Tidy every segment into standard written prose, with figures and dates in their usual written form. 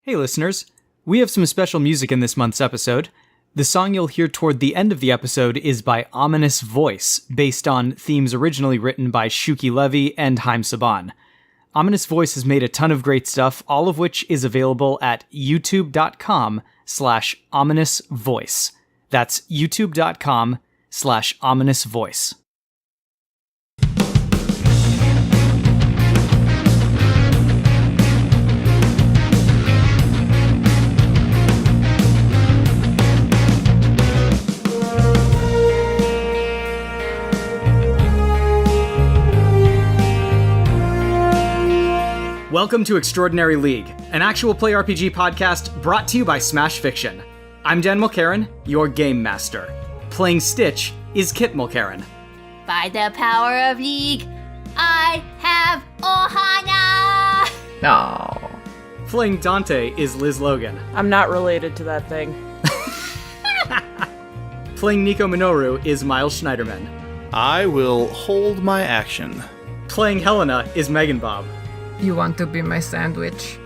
Hey listeners, we have some special music in this month's episode. The song you'll hear toward the end of the episode is by Ominous Voice, based on themes originally written by Shuki Levy and Haim Saban. Ominous Voice has made a ton of great stuff, all of which is available at youtube.com/ominousvoice. That's youtube.com/ominousvoice. Welcome to Extraordinary League, an actual play RPG podcast brought to you by Smash Fiction. I'm Dan Mulkerin, your game master. Playing Stitch is Kit Mulkerin. By the power of League, I have Ohana! No. Playing Dante is Liz Logan. I'm not related to that thing. Playing Nico Minoru is Miles Schneiderman. I will hold my action. Playing Helena is Megan Bob. You want to be my sandwich?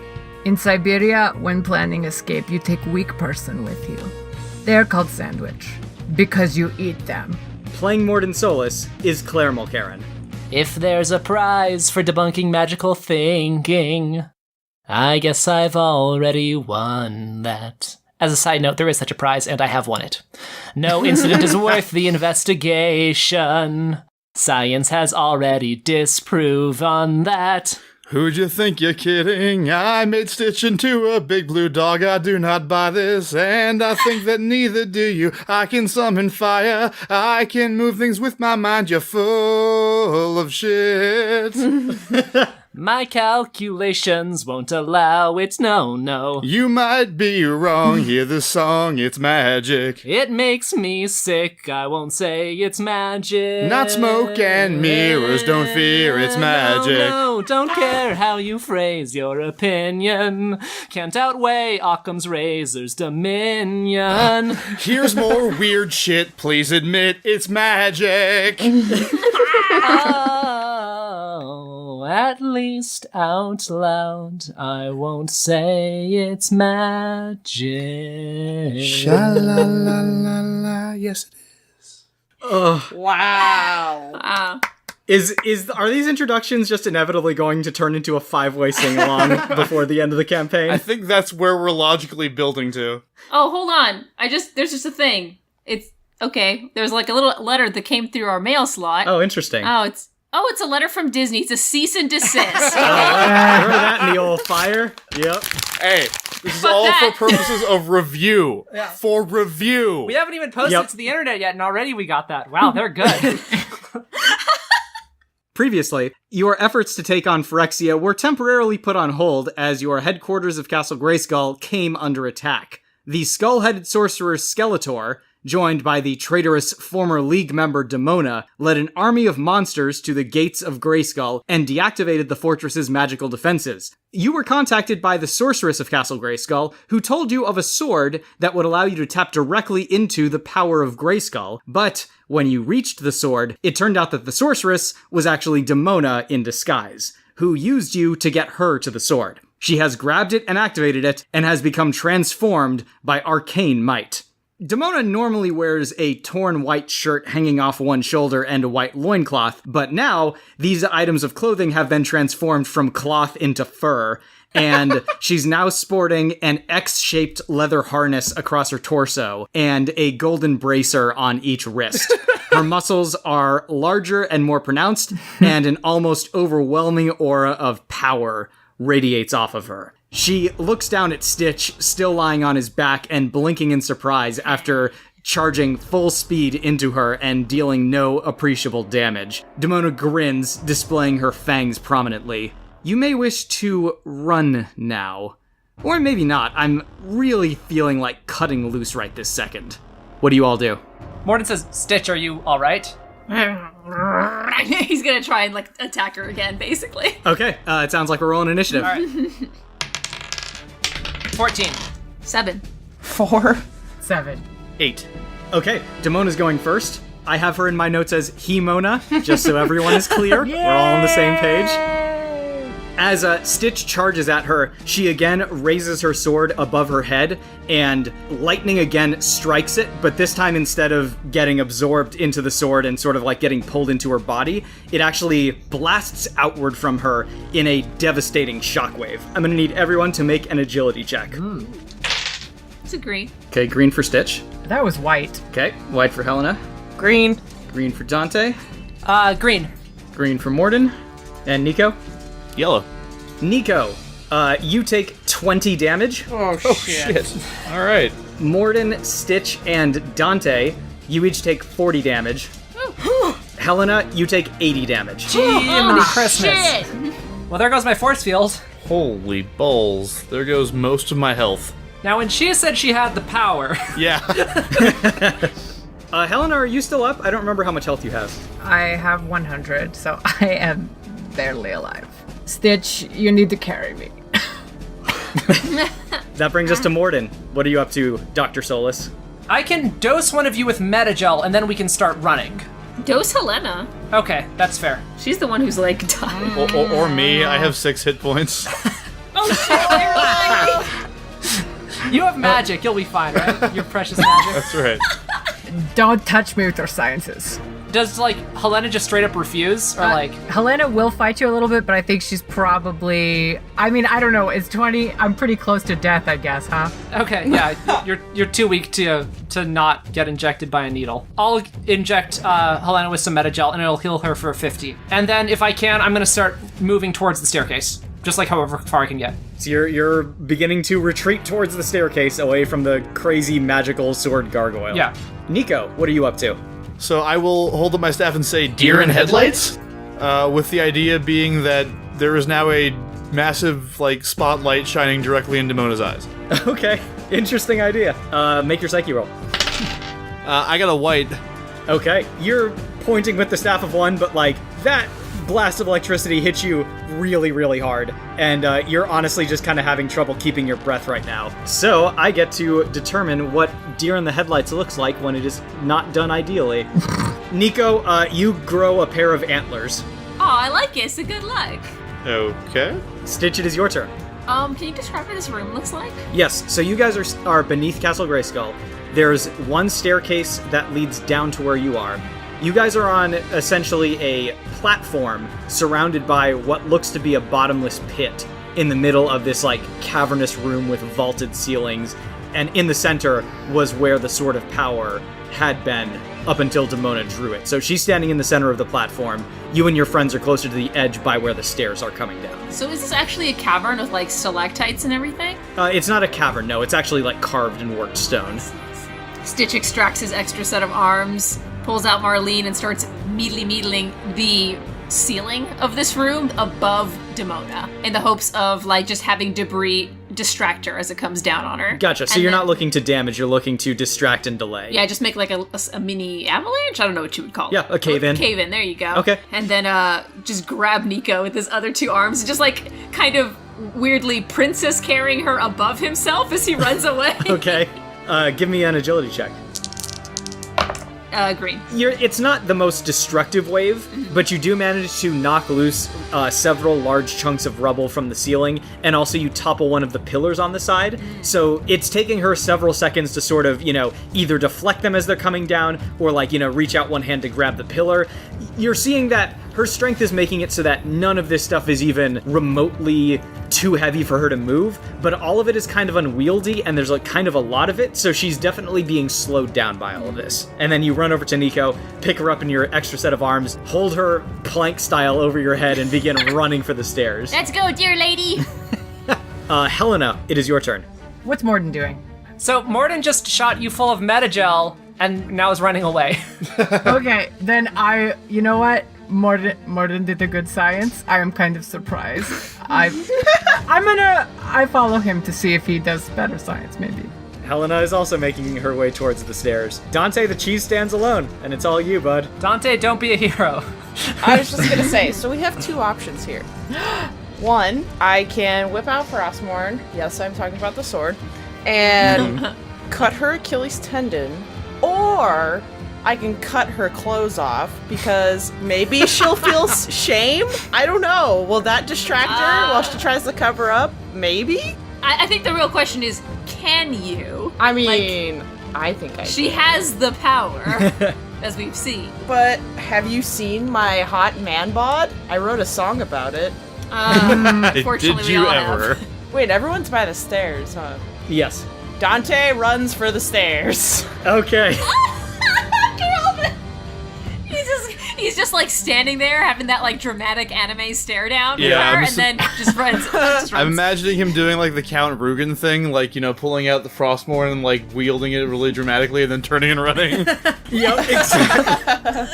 In Siberia, when planning escape, you take weak person with you. They're called sandwich, because you eat them. Playing Mordin Solus is Claire Mulkerin. If there's a prize for debunking magical thinking, I guess I've already won that. As a side note, there is such a prize, and I have won it. No incident is worth the investigation. Science has already disproven that. Who'd you think you're kidding? I made Stitch into a big blue dog. I do not buy this, and I think that neither do you. I can summon fire. I can move things with my mind. You're full of shit. My calculations won't allow it, no. You might be wrong. Hear the song, it's magic. It makes me sick, I won't say it's magic. Not smoke and mirrors, don't fear, it's magic. No, don't care how you phrase your opinion. Can't outweigh Occam's razor's dominion. Here's more weird shit, please admit it's magic. Oh, at least out loud, I won't say it's magic. Sha-la-la-la-la, yes it is. Wow. Wow. Are these introductions just inevitably going to turn into a 5-way sing-along before the end of the campaign? I think that's where we're logically building to. Oh, hold on. There's just a thing. It's, okay, there's like a little letter that came through our mail slot. Oh, interesting. It's a letter from Disney. It's a cease and desist. Remember that in the old fire? Yep. Hey, this is Fuck all that. for purposes of review. Yeah. For review. We haven't even posted it to the internet yet, and already we got that. Wow, they're good. Previously, your efforts to take on Phyrexia were temporarily put on hold as your headquarters of Castle Grayskull came under attack. The skull-headed sorcerer Skeletor, joined by the traitorous former League member Demona, led an army of monsters to the gates of Grayskull and deactivated the fortress's magical defenses. You were contacted by the sorceress of Castle Grayskull, who told you of a sword that would allow you to tap directly into the Power of Grayskull, but when you reached the sword, it turned out that the sorceress was actually Demona in disguise, who used you to get her to the sword. She has grabbed it and activated it, and has become transformed by arcane might. Demona normally wears a torn white shirt hanging off one shoulder and a white loincloth, but now these items of clothing have been transformed from cloth into fur, and she's now sporting an X-shaped leather harness across her torso and a golden bracer on each wrist. Her muscles are larger and more pronounced, and an almost overwhelming aura of power radiates off of her. She looks down at Stitch, still lying on his back and blinking in surprise after charging full speed into her and dealing no appreciable damage. Demona grins, displaying her fangs prominently. You may wish to run now. Or maybe not. I'm really feeling like cutting loose right this second. What do you all do? Mordin says, Stitch, are you alright? He's gonna try and, attack her again, basically. Okay, it sounds like we're rolling initiative. All right. 14. 7. 4. 7. 8. Okay, Demona's going first. I have her in my notes as He-Mona, just so everyone is clear. We're all on the same page. As Stitch charges at her, she again raises her sword above her head, and lightning again strikes it, but this time instead of getting absorbed into the sword and sort of like getting pulled into her body, it actually blasts outward from her in a devastating shockwave. I'm going to need everyone to make an agility check. It's a green. Okay, green for Stitch. That was white. Okay, white for Helena. Green. Green for Dante. Green. Green for Mordin. And Nico? Yellow. Nico, you take 20 damage. Oh, shit. All right. Mordin, Stitch, and Dante, you each take 40 damage. Helena, you take 80 damage. Jiminy Christmas. Shit! Well, there goes my force field. Holy balls. There goes most of my health. Now, when she said she had the power, Yeah. Helena, are you still up? I don't remember how much health you have. I have 100, so I am barely alive. Stitch, you need to carry me. That brings us to Mordin. What are you up to, Dr. Solus? I can dose one of you with Metagel, and then we can start running. Dose Helena. Okay, that's fair. She's the one who's like dying. or me. I have 6 hit points. Oh shit! You have magic. You'll be fine, right? Your precious magic. That's right. Don't touch me with your sciences. Does, like, Helena just straight up refuse? Or, like... Helena will fight you a little bit, but I think she's probably... I mean, I don't know. It's 20. I'm pretty close to death, I guess, huh? Okay, yeah. You're too weak to not get injected by a needle. I'll inject Helena with some Metagel, and it'll heal her for 50. And then, if I can, I'm going to start moving towards the staircase. Just like however far I can get. So you're beginning to retreat towards the staircase away from the crazy magical sword gargoyle. Yeah. Nico, what are you up to? So I will hold up my staff and say, "Deer in headlights?" With the idea being that there is now a massive, like, spotlight shining directly in Demona's eyes. Okay, interesting idea. Make your psyche roll. I got a white. Okay, you're pointing with the staff of one, but, like, that blast of electricity hits you really, really hard, and you're honestly just kind of having trouble keeping your breath right now. So I get to determine what deer in the headlights looks like when it is not done ideally. Nico, you grow a pair of antlers. Oh, I like it. So good luck. Okay. Stitch, it is your turn. Can you describe what this room looks like? Yes, so you guys are beneath Castle Grayskull. There's one staircase that leads down to where you are. You guys are on essentially a platform surrounded by what looks to be a bottomless pit in the middle of this, like, cavernous room with vaulted ceilings, and in the center was where the Sword of Power had been up until Demona drew it. So she's standing in the center of the platform. You and your friends are closer to the edge by where the stairs are coming down. So is this actually a cavern with like stalactites and everything? It's not a cavern, no. It's actually, like, carved and worked stone. Stitch extracts his extra set of arms, pulls out Marlene, and starts meedling the ceiling of this room above Demona in the hopes of, like, just having debris distract her as it comes down on her. Gotcha. So And you're then- not looking to damage, you're looking to distract and delay. Yeah, just make like a mini avalanche? I don't know what you would call it. Yeah, a cave-in. Cave-in, there you go. Okay. And then just grab Nico with his other two arms, and just like kind of weirdly princess carrying her above himself as he runs away. Okay. Give me an agility check. Green. It's not the most destructive wave, but you do manage to knock loose several large chunks of rubble from the ceiling, and also you topple one of the pillars on the side. So it's taking her several seconds to sort of, either deflect them as they're coming down, or, like, reach out one hand to grab the pillar. You're seeing that her strength is making it so that none of this stuff is even remotely too heavy for her to move, but all of it is kind of unwieldy, and there's, like, kind of a lot of it, so she's definitely being slowed down by all of this. And then you run over to Nico, pick her up in your extra set of arms, hold her plank style over your head, and begin running for the stairs. Let's go, dear lady! Helena, it is your turn. What's Mordin doing? So Mordin just shot you full of Metagel and now is running away. Okay, then you know what? Mordin did a good science. I am kind of surprised. I follow him to see if he does better science, maybe. Helena is also making her way towards the stairs. Dante, the cheese stands alone, and it's all you, bud. Dante, don't be a hero. I was just gonna say, so we have two options here. One, I can whip out Frostmourne. Yes, I'm talking about the sword. And cut her Achilles tendon. Or I can cut her clothes off because maybe she'll feel shame. I don't know. Will that distract her while she tries to cover up? Maybe? I think the real question is, can you? I mean, I think I She can. has the power, as we've seen. But have you seen my hot man bod? I wrote a song about it. Fortunately, Did we you all ever? have. Wait, everyone's by the stairs, huh? Yes. Dante runs for the stairs. Okay. He's just like standing there having that like dramatic anime stare down Yeah, at her, I'm and then just runs. I'm imagining him doing like the Count Rugen thing, like, you know, pulling out the Frostmourne and like wielding it really dramatically and then turning and running. Yep, exactly.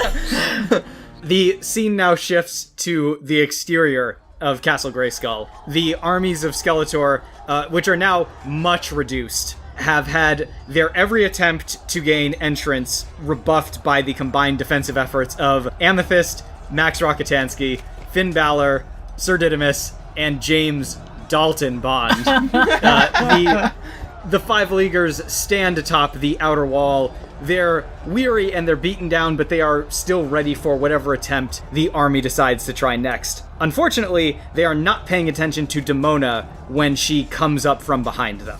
The scene now shifts to the exterior of Castle Grayskull. The armies of Skeletor, which are now much reduced, have had their every attempt to gain entrance rebuffed by the combined defensive efforts of Amethyst, Max Rockatansky, Finn Balor, Sir Didymus, and James Dalton Bond. The Five Leaguers stand atop the outer wall. They're weary and they're beaten down, but they are still ready for whatever attempt the army decides to try next. Unfortunately, they are not paying attention to Demona when she comes up from behind them.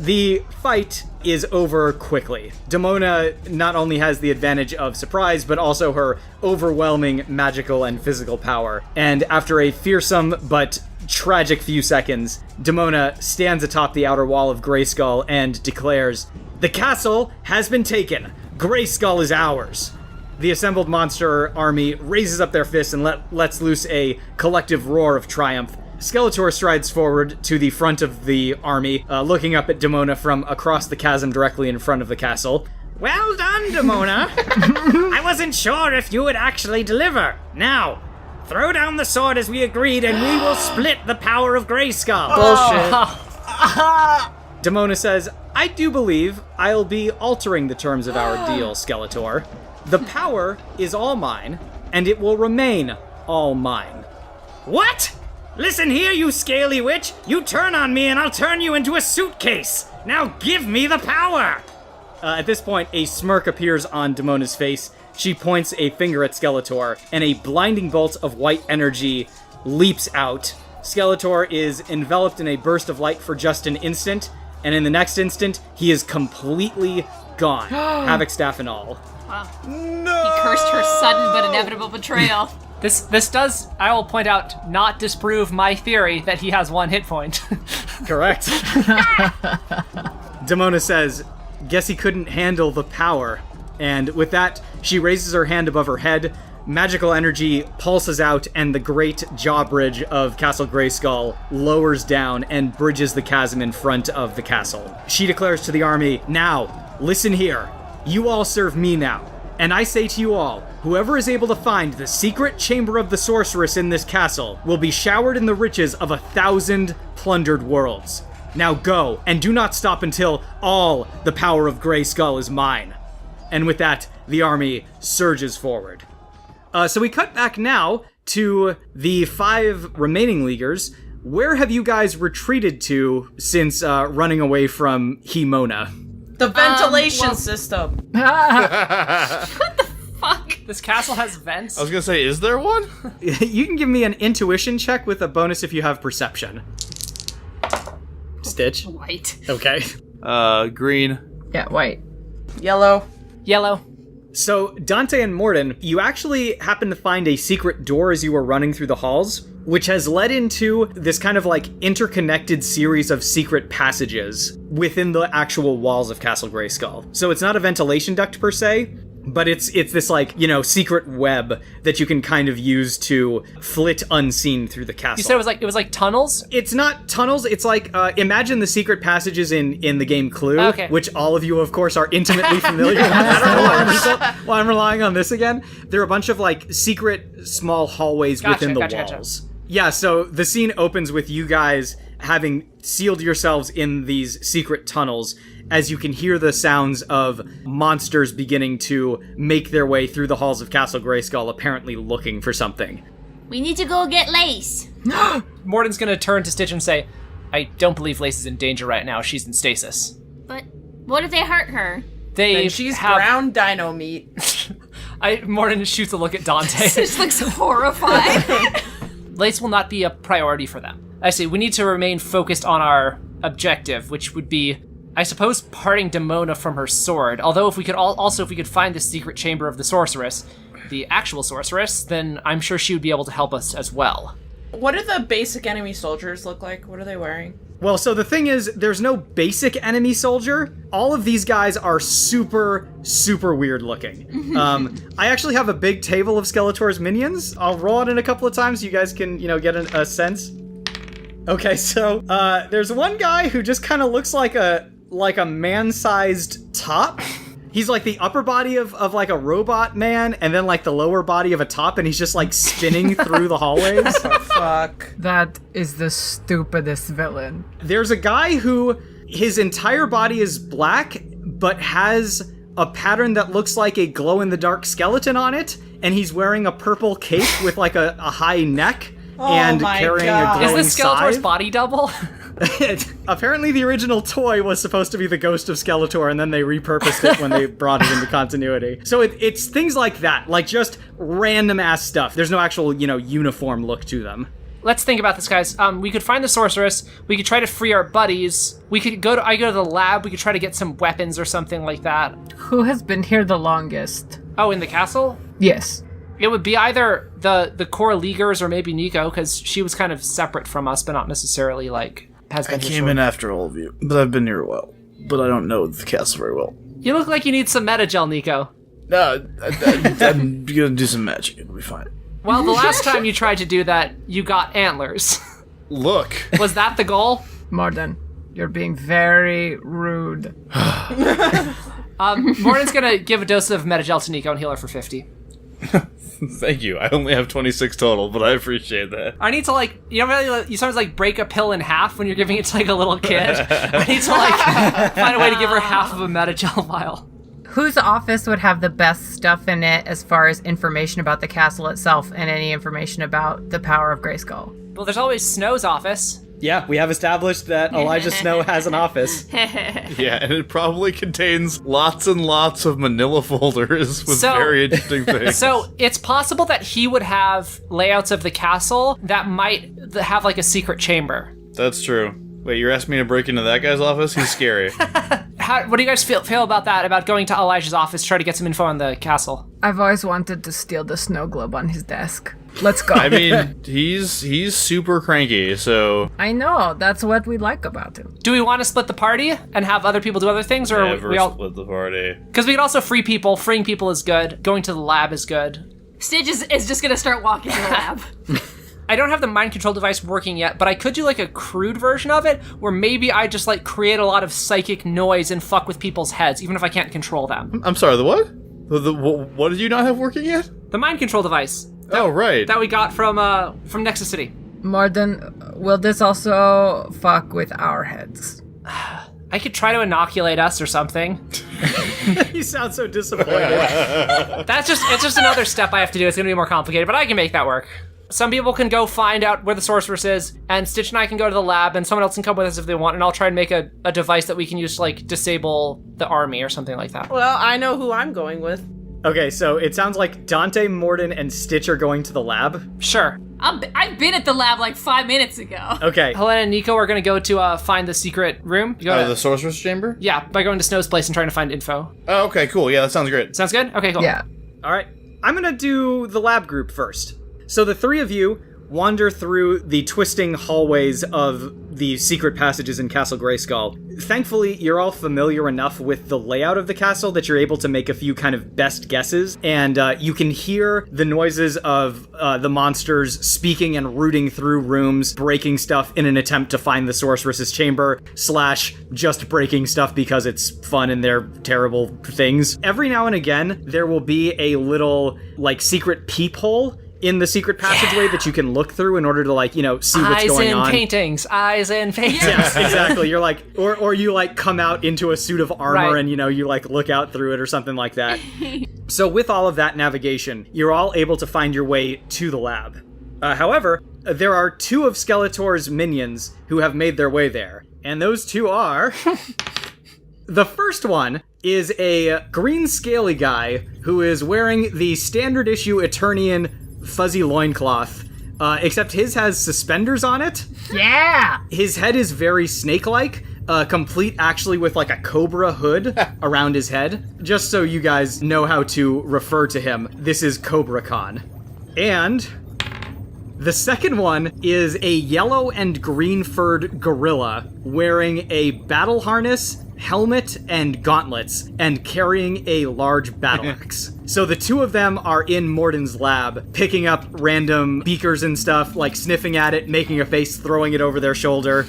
The fight is over quickly. Demona not only has the advantage of surprise, but also her overwhelming magical and physical power. And after a fearsome but tragic few seconds, Demona stands atop the outer wall of Grayskull and declares, "The castle has been taken. Grayskull is ours." The assembled monster army raises up their fists and lets loose a collective roar of triumph. Skeletor strides forward to the front of the army, looking up at Demona from across the chasm directly in front of the castle. "Well done, Demona. I wasn't sure if you would actually deliver. Now, throw down the sword as we agreed and we will split the power of Grayskull." Bullshit. Demona says, "I do believe I'll be altering the terms of our deal, Skeletor. The power is all mine, and it will remain all mine." "What? Listen here, you scaly witch! You turn on me and I'll turn you into a suitcase! Now give me the power!" At this point, a smirk appears on Demona's face. She points a finger at Skeletor, and a blinding bolt of white energy leaps out. Skeletor is enveloped in a burst of light for just an instant, and in the next instant, he is completely gone. Havoc staff and all. Wow. No! He cursed her sudden but inevitable betrayal. This does, I will point out, not disprove my theory that he has 1 hit point. Correct. Demona says, "Guess he couldn't handle the power." And with that, she raises her hand above her head. Magical energy pulses out, and the great drawbridge of Castle Grayskull lowers down and bridges the chasm in front of the castle. She declares to the army, "Now, listen here. You all serve me now. And I say to you all, whoever is able to find the secret chamber of the sorceress in this castle will be showered in the riches of 1,000 plundered worlds. Now go, and do not stop until all the power of Grayskull is mine." And with that, the army surges forward. So we cut back now to the 5 remaining Leaguers. Where have you guys retreated to since running away from Helena? The ventilation system. Fuck. This castle has vents. I was gonna say, is there one? You can give me an intuition check with a bonus if you have perception. Stitch. White. Okay. Green. Yeah, white. Yellow. Yellow. So, Dante and Mordin, you actually happen to find a secret door as you were running through the halls, which has led into this kind of like interconnected series of secret passages within the actual walls of Castle Grayskull. So it's not a ventilation duct per se, but it's this like, you know, secret web that you can kind of use to flit unseen through the castle. You said it was like tunnels? It's not tunnels, it's like, imagine the secret passages in the game Clue, Okay. which all of you, of course, are intimately familiar with. I don't know why I'm relying on this again. There are a bunch of, like, secret small hallways within the walls. Yeah, so the scene opens with you guys having sealed yourselves in these secret tunnels, as you can hear the sounds of monsters beginning to make their way through the halls of Castle Grayskull, apparently looking for something. We need to go get Lace. Mordin's gonna turn to Stitch and say, "I don't believe Lace is in danger right now. She's in stasis." But what if they hurt her? And she's ground dino meat. Mordin shoots a look at Dante. This looks horrified. Lace will not be a priority for them. I see. We need to remain focused on our objective, which would be, I suppose, parting Demona from her sword. Although if we could find the secret chamber of the sorceress, the actual sorceress, then I'm sure she would be able to help us as well. What do the basic enemy soldiers look like? What are they wearing? Well, so the thing is, there's no basic enemy soldier. All of these guys are super, super weird looking. I actually have a big table of Skeletor's minions. I'll roll it in a couple of times so you guys can, get a sense. Okay, so there's one guy who just kind of looks like a man-sized top. He's like the upper body of like a robot man, and then like the lower body of a top, and he's just like spinning through the hallways. Oh, fuck. That is the stupidest villain. There's a guy who his entire body is black, but has a pattern that looks like a glow-in-the-dark skeleton on it, and he's wearing a purple cape with like a high neck and carrying a glowing Is this Skeletor's scythe. body double? Apparently the original toy was supposed to be the ghost of Skeletor, and then they repurposed it when they brought it into continuity. So it's things like that, like just random ass stuff. There's no actual, uniform look to them. Let's think about this, guys. We could find the sorceress. We could try to free our buddies. We could go to the lab. We could try to get some weapons or something like that. Who has been here the longest? Oh, in the castle? Yes. It would be either the core leaguers or maybe Nico, because she was kind of separate from us, but not necessarily has been. I came in after all of you, but I've been here a while. But I don't know the castle very well. You look like you need some metagel, Nico. No, I'm gonna do some magic. It'll be fine. Well, the last time you tried to do that, you got antlers. Look. Was that the goal? Mordin, you're being very rude. Mordin's gonna give a dose of metagel to Nico and heal her for 50. Thank you. I only have 26 total, but I appreciate that. I need to you sometimes break a pill in half when you're giving it to a little kid. I need to find a way to give her half of a metagel vial. Whose office would have the best stuff in it as far as information about the castle itself and any information about the Power of Grayskull? Well, there's always Snow's office. Yeah, we have established that Elijah Snow has an office. Yeah, and it probably contains lots and lots of manila folders with very interesting things. So it's possible that he would have layouts of the castle that might have a secret chamber. That's true. Wait, you're asking me to break into that guy's office? He's scary. What do you guys feel about that, about going to Elijah's office, try to get some info on the castle? I've always wanted to steal the snow globe on his desk. Let's go. I mean, he's super cranky, so... I know, that's what we like about him. Do we want to split the party and have other people do other things, or Never we all split the party. Because we could also free people. Freeing people is good. Going to the lab is good. Stitch is just gonna start walking to the lab. I don't have the mind control device working yet, but I could do a crude version of it, where maybe I just create a lot of psychic noise and fuck with people's heads, even if I can't control them. I'm sorry, the what? What did you not have working yet? The mind control device. Right. That we got from Nexus City. Mordin, will this also fuck with our heads? I could try to inoculate us or something. You sound so disappointed. It's just another step I have to do. It's gonna be more complicated, but I can make that work. Some people can go find out where the sorceress is, and Stitch and I can go to the lab, and someone else can come with us if they want, and I'll try and make a device that we can use to disable the army or something like that. Well, I know who I'm going with. Okay, so it sounds like Dante, Mordin, and Stitch are going to the lab. Sure. I've been at the lab 5 minutes ago. Okay. Helena and Nico are going to go to find the secret room. The sorcerer's chamber? Yeah, by going to Snow's place and trying to find info. Oh, okay, cool. Yeah, that sounds great. Sounds good? Okay, cool. Yeah. All right. I'm going to do the lab group first. So the three of you wander through the twisting hallways of the secret passages in Castle Grayskull. Thankfully, you're all familiar enough with the layout of the castle that you're able to make a few kind of best guesses, and you can hear the noises of the monsters speaking and rooting through rooms, breaking stuff in an attempt to find the sorceress's chamber, / just breaking stuff because it's fun and they're terrible things. Every now and again, there will be a little, secret peephole in the secret passageway that you can look through in order to see what's going on. Eyes in paintings. Yes, exactly. You're or you come out into a suit of armor, right. And you look out through it or something like that. So with all of that navigation, you're all able to find your way to the lab. However, there are two of Skeletor's minions who have made their way there, and those two are The first one is a green scaly guy who is wearing the standard issue Eternian fuzzy loincloth, except his has suspenders on it. Yeah! His head is very snake-like, complete actually with like a cobra hood around his head. Just so you guys know how to refer to him, this is Cobra Khan. And the second one is a yellow and green-furred gorilla wearing a battle harness, helmet, and gauntlets, and carrying a large battle axe. So the two of them are in Mordin's lab, picking up random beakers and stuff, like sniffing at it, making a face, throwing it over their shoulder,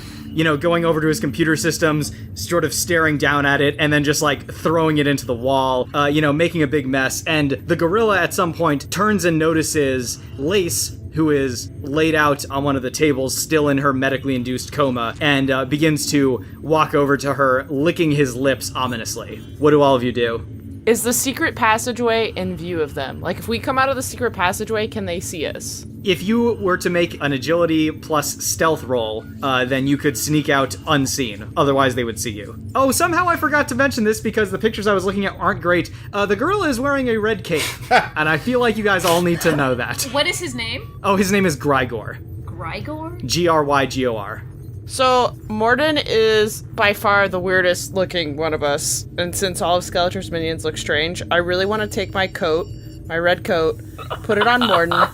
going over to his computer systems, sort of staring down at it, and then just like throwing it into the wall, making a big mess. And the gorilla at some point turns and notices Lace, who is laid out on one of the tables, still in her medically induced coma, and begins to walk over to her, licking his lips ominously. What do all of you do? Is the secret passageway in view of them? Like, if we come out of the secret passageway, can they see us? If you were to make an agility plus stealth roll, then you could sneak out unseen. Otherwise, they would see you. Oh, somehow I forgot to mention this because the pictures I was looking at aren't great. The gorilla is wearing a red cape, and I feel like you guys all need to know that. What is his name? Oh, his name is Grygor. Grygor? Grygor. So, Mordin is by far the weirdest looking one of us, and since all of Skeletor's minions look strange, I really want to take my coat, my red coat, put it on Mordin,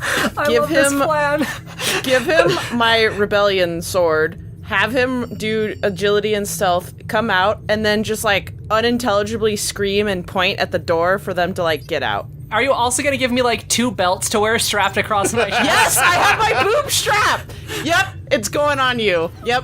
give him my rebellion sword, have him do agility and stealth, come out, and then just like unintelligibly scream and point at the door for them to like get out. Are you also going to give me, like, 2 belts to wear strapped across my chest? Yes, I have my boob strap! Yep, it's going on you. Yep.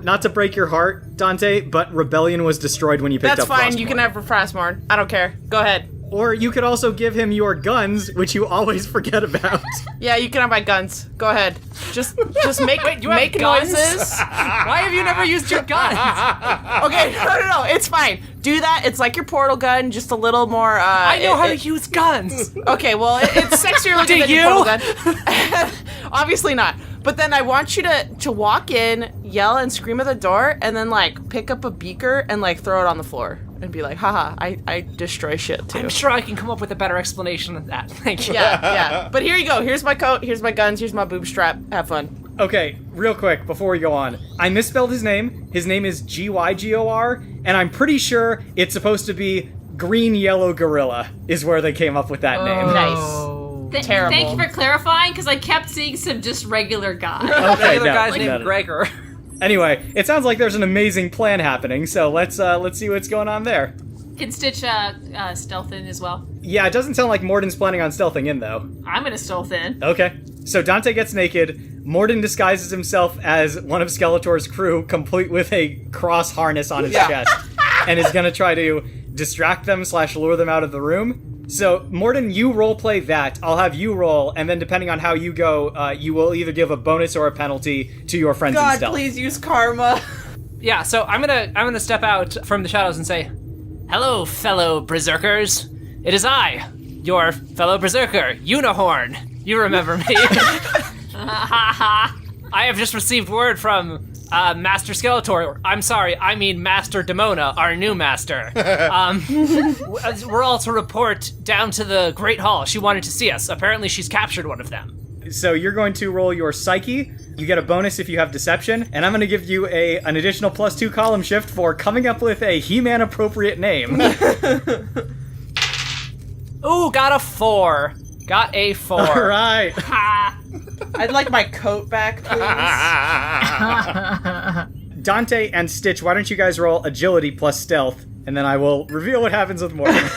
Not to break your heart, Dante, but Rebellion was destroyed when you picked That's up fine, Frostmourne. you can have Frostmourne. I don't care. Go ahead. Or you could also give him your guns, which you always forget about. Yeah, you can have my guns. Go ahead. Just make Wait, you make have guns? noises. Why have you never used your guns? Okay, no, it's fine. Do that. It's like your portal gun, just a little more. I know how to use guns. Okay, well, it's sexier looking Do than your you? portal gun. Obviously not. But then I want you to walk in, yell and scream at the door, and then like pick up a beaker and like throw it on the floor and be like, haha, I destroy shit too. I'm sure I can come up with a better explanation than that. Thank you. Yeah. But here you go. Here's my coat. Here's my guns. Here's my boob strap. Have fun. Okay, real quick, before we go on. I misspelled his name. His name is Grygor, and I'm pretty sure it's supposed to be Green Yellow Gorilla is where they came up with that name. Nice. Terrible. Thank you for clarifying, because I kept seeing some just regular guy. Okay, The other no, guy's no, named no. Gregor. Anyway, it sounds like there's an amazing plan happening, so let's see what's going on there. Can Stitch stealth in as well? Yeah, it doesn't sound like Mordin's planning on stealthing in, though. I'm gonna stealth in. Okay. So Dante gets naked, Mordin disguises himself as one of Skeletor's crew, complete with a cross harness on his chest, and is gonna try to distract them / lure them out of the room. So, Mordin, you roleplay that. I'll have you roll, and then depending on how you go, you will either give a bonus or a penalty to your friends in God, stealth. please use karma. Yeah, so I'm gonna step out from the shadows and say, "Hello, fellow berserkers. It is I, your fellow berserker, Unihorn. You remember me." I have just received word from Master Skeletor. I'm sorry, I mean Master Demona, our new master. We're all to report down to the Great Hall. She wanted to see us. Apparently she's captured one of them. So you're going to roll your psyche. You get a bonus if you have deception, and I'm going to give you an additional +2 column shift for coming up with a He-Man appropriate name. Ooh, got a 4. Got a 4. All right. I'd like my coat back, please. Dante and Stitch, why don't you guys roll agility plus stealth, and then I will reveal what happens with Mordin.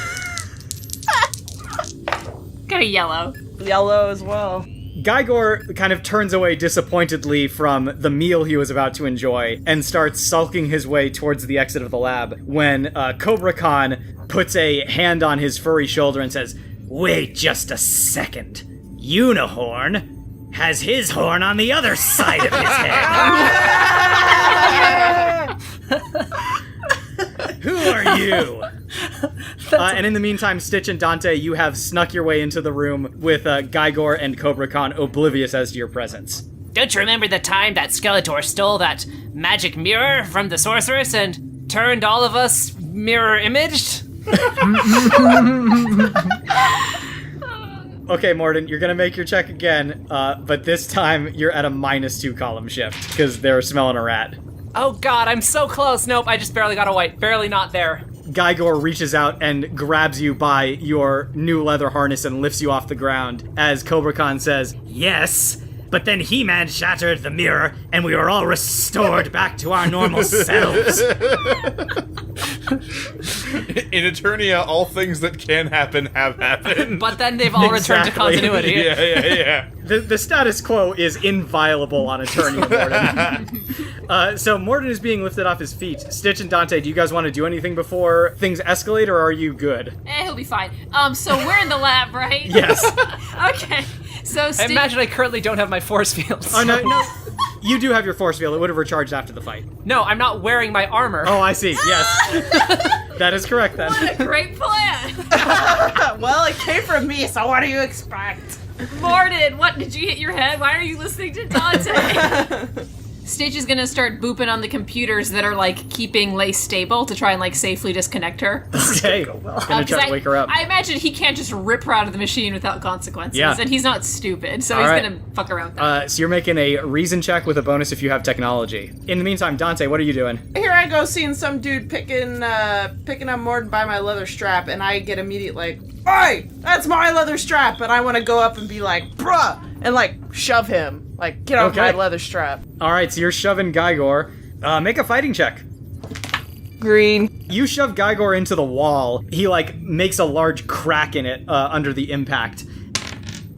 Got a yellow. Yellow as well. Grygor kind of turns away disappointedly from the meal he was about to enjoy and starts sulking his way towards the exit of the lab when Cobra Khan puts a hand on his furry shoulder and says, "Wait just a second. Unihorn has his horn on the other side of his head." Who are you? And in the meantime, Stitch and Dante, you have snuck your way into the room with Grygor and Cobra Khan oblivious as to your presence. Don't you remember the time that Skeletor stole that magic mirror from the sorceress and turned all of us mirror imaged? Okay, Mordin, you're gonna make your check again, but this time you're at a -2 column shift, because they're smelling a rat. Oh god, I'm so close. Nope, I just barely got a white. Barely not there. Gygor reaches out and grabs you by your new leather harness and lifts you off the ground, as Cobra Khan says, "Yes, but then He-Man shattered the mirror, and we were all restored back to our normal selves." In Eternia, all things that can happen have happened. But then they've all returned to Exactly. continuity. Yeah. The status quo is inviolable on Eternia, Mordin. So Mordin is being lifted off his feet. Stitch and Dante, do you guys want to do anything before things escalate, or are you good? He'll be fine. So we're in the lab, right? Yes. Okay. So I Steve, imagine I currently don't have my force fields. Oh, no. You do have your force field. It would have recharged after the fight. No, I'm not wearing my armor. Oh, I see. Yes. That is correct, then. what a great plan. Well, it came from me, so what do you expect? Mordin, what, did you hit your head? Why are you listening to Dante? Stitch is gonna start booping on the computers that are, like, keeping Lace stable to try and, like, safely disconnect her. Okay. Gonna 'Cause try to wake her up. I imagine he can't just rip her out of the machine without consequences, Yeah. and he's not stupid, so All he's right. gonna fuck around with that. So you're making a reason check with a bonus if you have technology. In the meantime, Dante, what are you doing? Here I go seeing some dude picking up Mordin by my leather strap, and I get immediate like, "Oi, that's my leather strap!" And I want to go up and be like, "Bruh!" and like shove him, like get off my Okay. leather strap. All right, so you're shoving Gygor. Make a fighting check. Green. You shove Gygor into the wall. He, like, makes a large crack in it under the impact.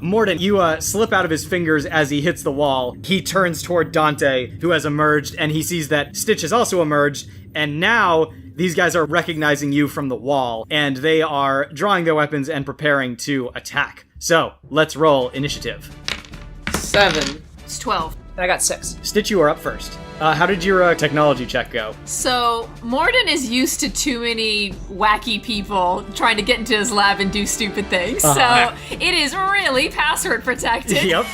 Mordin, you slip out of his fingers as he hits the wall. He turns toward Dante, who has emerged, and he sees that Stitch has also emerged, and now these guys are recognizing you from the wall, and they are drawing their weapons and preparing to attack. So, let's roll initiative. 7. It's 12. And I got 6. Stitch, you are up first. How did your technology check go? So, Mordin is used to too many wacky people trying to get into his lab and do stupid things, so it is really password protected. Yep.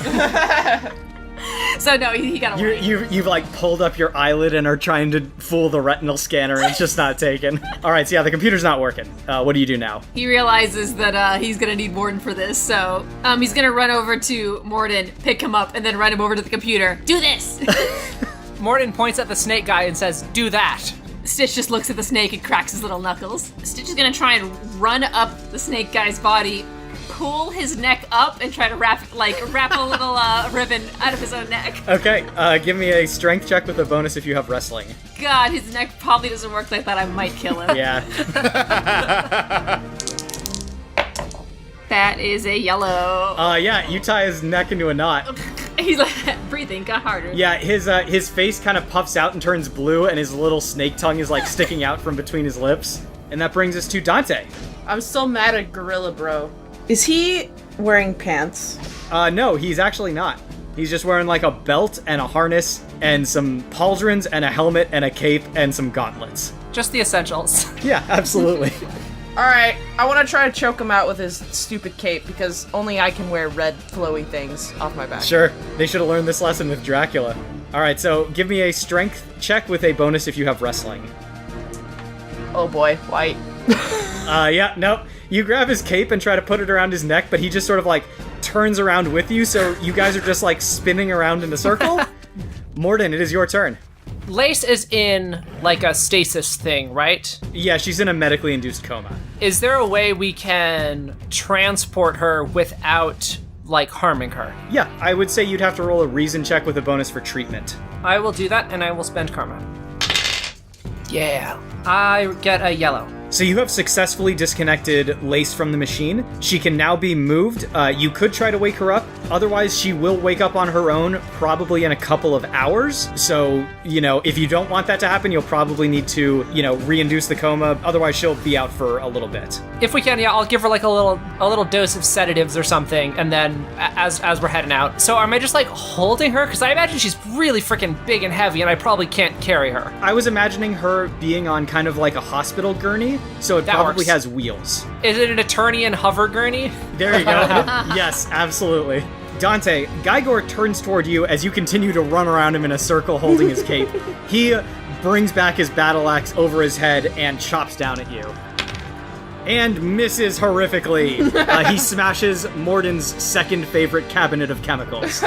So no, he got away. You've like pulled up your eyelid and are trying to fool the retinal scanner, and it's just not taken. All right, so yeah, the computer's not working. What do you do now? He realizes that he's gonna need Mordin for this, so he's gonna run over to Mordin, pick him up, and then run him over to the computer. Do this! Mordin points at the snake guy and says, "Do that." Stitch just looks at the snake and cracks his little knuckles. Stitch is gonna try and run up the snake guy's body, pull his neck up, and try to wrap a little ribbon out of his own neck. Okay, give me a strength check with a bonus if you have wrestling. God, his neck probably doesn't work like that. I might kill him. Yeah. That is a yellow. Yeah, you tie his neck into a knot. He's like, breathing got harder. Yeah, his face kind of puffs out and turns blue, and his little snake tongue is like sticking out from between his lips. And that brings us to Dante. I'm still mad at Gorilla Bro. Is he wearing pants? No, he's actually not. He's just wearing like a belt and a harness and some pauldrons and a helmet and a cape and some gauntlets. Just the essentials. Yeah, absolutely. Alright, I want to try to choke him out with his stupid cape because only I can wear red flowy things off my back. Sure, they should have learned this lesson with Dracula. All right, so give me a strength check with a bonus if you have wrestling. Oh boy, white. Yeah, nope. You grab his cape and try to put it around his neck, but he just sort of like turns around with you, so you guys are just like spinning around in a circle. Mordin, it is your turn. Lace is in, like, a stasis thing, right? Yeah, she's in a medically induced coma. Is there a way we can transport her without, like, harming her? Yeah, I would say you'd have to roll a reason check with a bonus for treatment. I will do that, and I will spend karma. Yeah. I get a yellow. So you have successfully disconnected Lace from the machine. She can now be moved. You could try to wake her up. Otherwise, she will wake up on her own probably in a couple of hours. So, if you don't want that to happen, you'll probably need to, re-induce the coma. Otherwise, she'll be out for a little bit. If we can, yeah, I'll give her like a little dose of sedatives or something, and then as we're heading out. So am I just like holding her? Because I imagine she's really freaking big and heavy, and I probably can't carry her. I was imagining her being on kind of like a hospital gurney, so it That probably works. has wheels. Is it an Eternian hover gurney? There you go. Yes, absolutely. Dante, Gygor turns toward you as you continue to run around him in a circle holding his cape. He brings back his battle axe over his head and chops down at you. And misses horrifically. He smashes Mordin's second favorite cabinet of chemicals.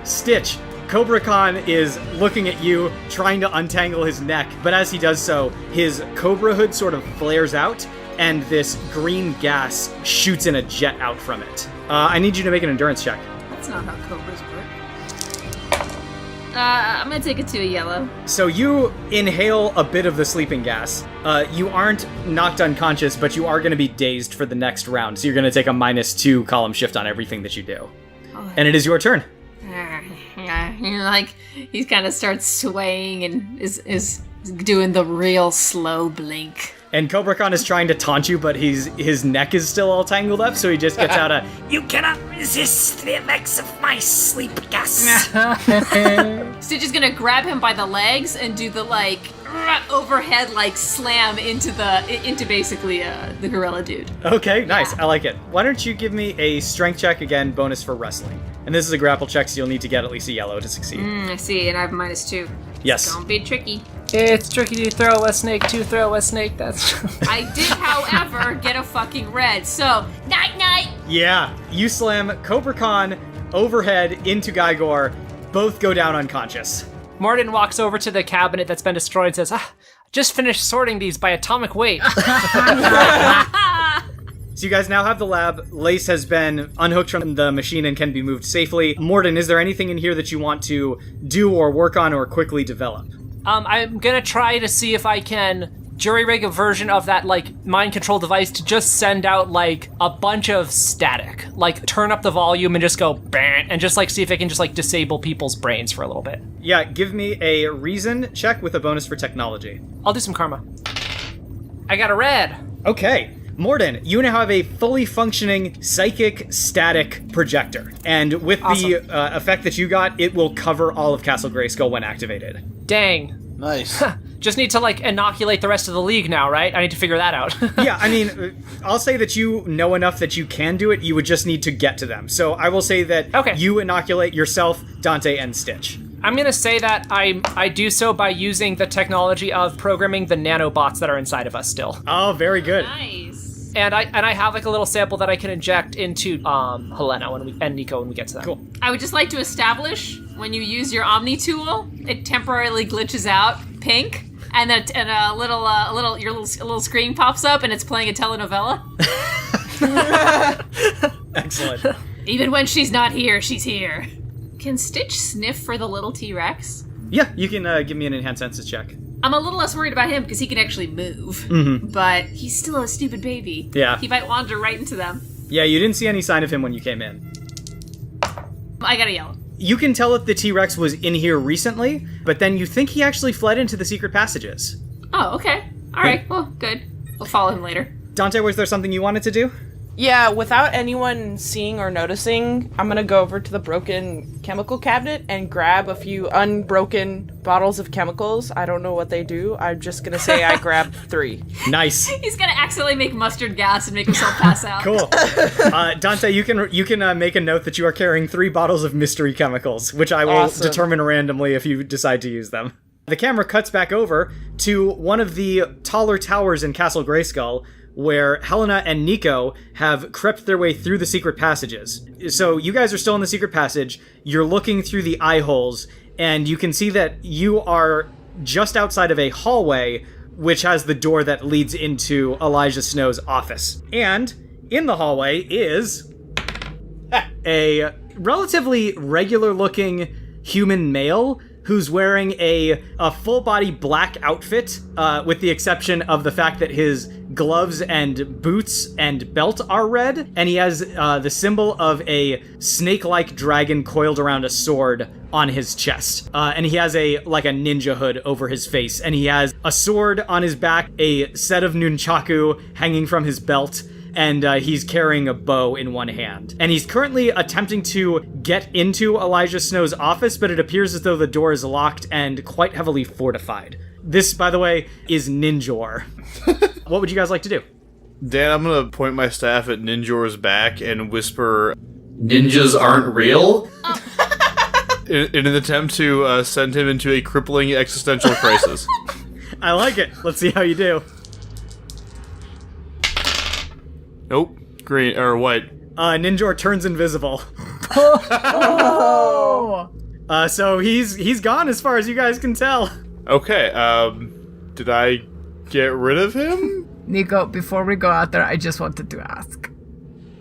Stitch, Cobra Khan is looking at you, trying to untangle his neck, but as he does so, his Cobra hood sort of flares out, and this green gas shoots in a jet out from it. I need you to make an endurance check. That's not how cobras work. I'm gonna take it to a yellow. So you inhale a bit of the sleeping gas. You aren't knocked unconscious, but you are going to be dazed for the next round, so you're going to take a -2 column shift on everything that you do. And it is your turn. He kind of starts swaying and is doing the real slow blink. And Cobra Khan is trying to taunt you, but his neck is still all tangled up, so he just gets out a, "You cannot resist the effects of my sleep gas." Stitch is gonna grab him by the legs and do the overhead slam into basically the gorilla dude. Okay, nice. I like it. Why don't you give me a strength check again, bonus for wrestling. And this is a grapple check, so you'll need to get at least a yellow to succeed. I see, and I have -2. Yes. Don't be tricky. It's tricky to throw a snake, to throw a snake, that's... I did, however, get a fucking red, so night-night! Yeah, you slam Cobra Khan overhead into Gygor. Both go down unconscious. Mordin walks over to the cabinet that's been destroyed and says, just finished sorting these by atomic weight. So you guys now have the lab. Lace has been unhooked from the machine and can be moved safely. Mordin, is there anything in here that you want to do or work on or quickly develop? I'm gonna try to see if I can jury-rig a version of that, mind control device to just send out, a bunch of static. Turn up the volume and just go, bang, and just, see if it can just, disable people's brains for a little bit. Yeah, give me a reason check with a bonus for technology. I'll do some karma. I got a red. Okay. Mordin, you now have a fully functioning psychic static projector. And with the effect that you got, it will cover all of Castle Grayskull when activated. Dang. Nice. Just need to, inoculate the rest of the league now, right? I need to figure that out. Yeah, I mean, I'll say that you know enough that you can do it. You would just need to get to them. So I will say that you inoculate yourself, Dante, and Stitch. I'm going to say that I do so by using the technology of programming the nanobots that are inside of us still. Oh, very good. Nice. And I have a little sample that I can inject into Helena and Nico when we get to them. Cool. I would just like to establish when you use your Omni tool, it temporarily glitches out pink, and then a little screen pops up and it's playing a telenovela. Excellent. Even when she's not here, she's here. Can Stitch sniff for the little T-Rex? Yeah, you can give me an enhanced senses check. I'm a little less worried about him because he can actually move. But he's still a stupid baby. Yeah. He might wander right into them. Yeah, you didn't see any sign of him when you came in. I got a yellow. You can tell that the T-Rex was in here recently, but then you think he actually fled into the secret passages. Oh, okay. All right. Well, good. We'll follow him later. Dante, was there something you wanted to do? Yeah, without anyone seeing or noticing, I'm gonna go over to the broken chemical cabinet and grab a few unbroken bottles of chemicals. I don't know what they do. I'm just gonna say I grabbed 3. Nice. He's gonna accidentally make mustard gas and make himself pass out. Cool. Dante, you can make a note that you are carrying 3 bottles of mystery chemicals, which I will determine randomly if you decide to use them. The camera cuts back over to one of the taller towers in Castle Grayskull, where Helena and Nico have crept their way through the secret passages. So you guys are still in the secret passage, you're looking through the eye holes, and you can see that you are just outside of a hallway, which has the door that leads into Elijah Snow's office. And in the hallway is a relatively regular-looking human male who's wearing a full-body black outfit, with the exception of the fact that his gloves and boots and belt are red, and he has the symbol of a snake-like dragon coiled around a sword on his chest. And he has a ninja hood over his face, and he has a sword on his back, a set of nunchaku hanging from his belt, and he's carrying a bow in one hand. And he's currently attempting to get into Elijah Snow's office, but it appears as though the door is locked and quite heavily fortified. This, by the way, is Ninjor. What would you guys like to do? Dan, I'm gonna point my staff at Ninjor's back and whisper, Ninjas aren't real? in an attempt to send him into a crippling existential crisis. I like it. Let's see how you do. Nope. Green or white. Ninjor turns invisible. Oh! So he's gone as far as you guys can tell. Okay, did I get rid of him? Nico, before we go out there, I just wanted to ask.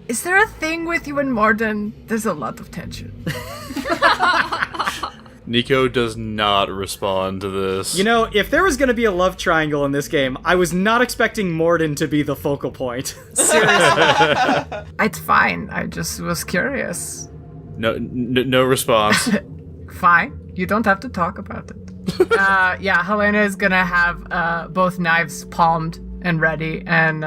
Is there a thing with you and Mordin? There's a lot of tension. Nico does not respond to this. You know, if there was going to be a love triangle in this game, I was not expecting Mordin to be the focal point. Seriously. It's fine. I just was curious. No response. Fine. You don't have to talk about it. Yeah, Helena is gonna have both knives palmed and ready and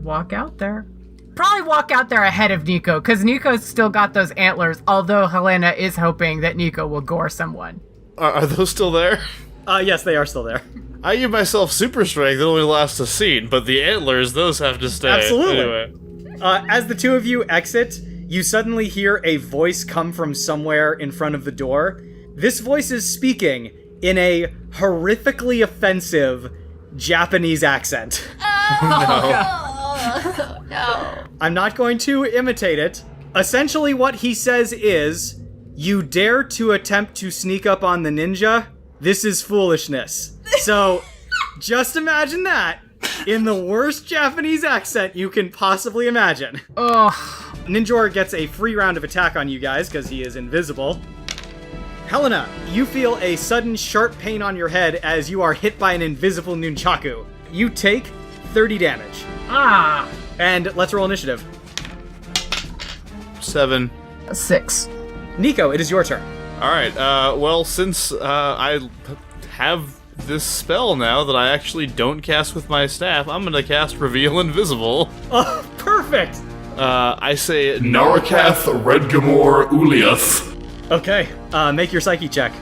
walk out there. Probably walk out there ahead of Nico, because Nico's still got those antlers, although Helena is hoping that Nico will gore someone. Are those still there? Yes, they are still there. I give myself super strength that only lasts a scene, but the antlers, those have to stay. Absolutely. Anyway. As the two of you exit, you suddenly hear a voice come from somewhere in front of the door. This voice is speaking in a horrifically offensive Japanese accent. No. I'm not going to imitate it. Essentially what he says is, you dare to attempt to sneak up on the ninja? This is foolishness. So, just imagine that in the worst Japanese accent you can possibly imagine. Ugh. Ninjor gets a free round of attack on you guys because he is invisible. Helena, you feel a sudden sharp pain on your head as you are hit by an invisible nunchaku. You take 30 damage. Ah. And let's roll initiative. 7. 6. Nico, it is your turn. Alright, well, since I have this spell now that I actually don't cast with my staff, I'm gonna cast Reveal Invisible. Oh, perfect! I say Narakath Redgamor Uliath. Okay, make your psyche check.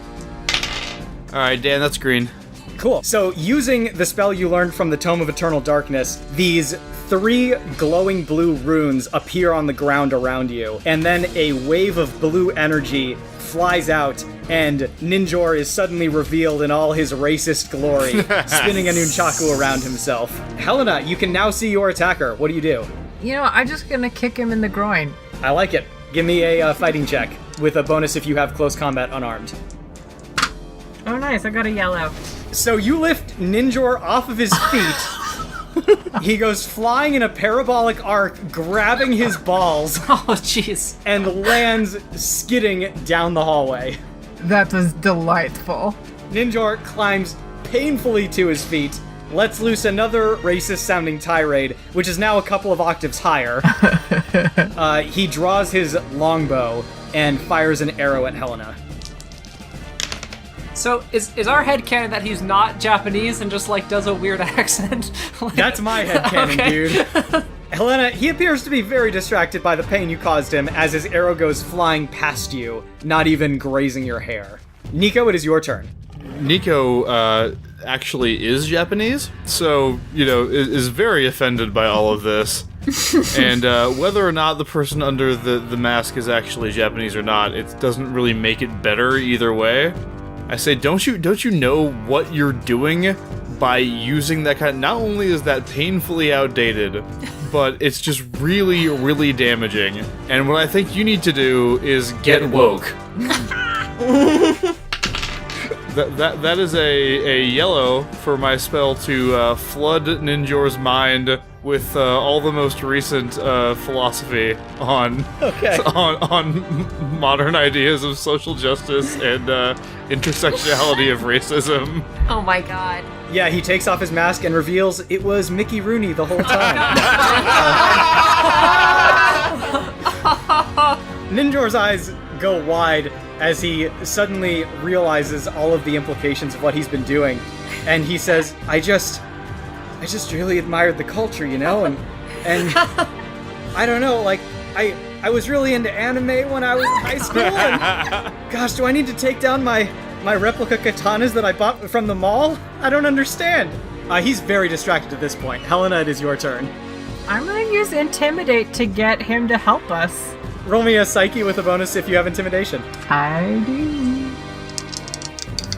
Alright, Dan, that's green. Cool. So, using the spell you learned from the Tome of Eternal Darkness, these 3 glowing blue runes appear on the ground around you, and then a wave of blue energy flies out, and Ninjor is suddenly revealed in all his racist glory, spinning a nunchaku around himself. Helena, you can now see your attacker. What do you do? You know, I'm just gonna kick him in the groin. I like it. Give me a fighting check, with a bonus if you have close combat unarmed. Oh, nice. I got a yellow. So you lift Ninjor off of his feet. He goes flying in a parabolic arc, grabbing his balls, Oh, jeez. and lands skidding down the hallway. That was delightful. Ninjor climbs painfully to his feet, lets loose another racist-sounding tirade, which is now a couple of octaves higher. He draws his longbow and fires an arrow at Helena. So, is our headcanon that he's not Japanese and just, like, does a weird accent? Like, That's my headcanon, okay. dude. Helena, he appears to be very distracted by the pain you caused him as his arrow goes flying past you, not even grazing your hair. Nico, it is your turn. Nico, actually is Japanese, so, is very offended by all of this. And whether or not the person under the mask is actually Japanese or not, it doesn't really make it better either way. I say, don't you know what you're doing by using that kind? Not only is that painfully outdated, but it's just really, really damaging. And what I think you need to do is get woke. That is a yellow for my spell to flood Ninjor's mind with all the most recent philosophy on modern ideas of social justice and intersectionality of racism. Oh my god. Yeah, he takes off his mask and reveals it was Mickey Rooney the whole time. Ninjor's eyes go wide as he suddenly realizes all of the implications of what he's been doing, and he says, I just really admired the culture, and I don't know, like, I was really into anime when I was in high school, and gosh, do I need to take down my replica katanas that I bought from the mall? I don't understand. He's very distracted at this point. Helena, it is your turn. I'm gonna use Intimidate to get him to help us. Roll me a psyche with a bonus if you have intimidation. I do.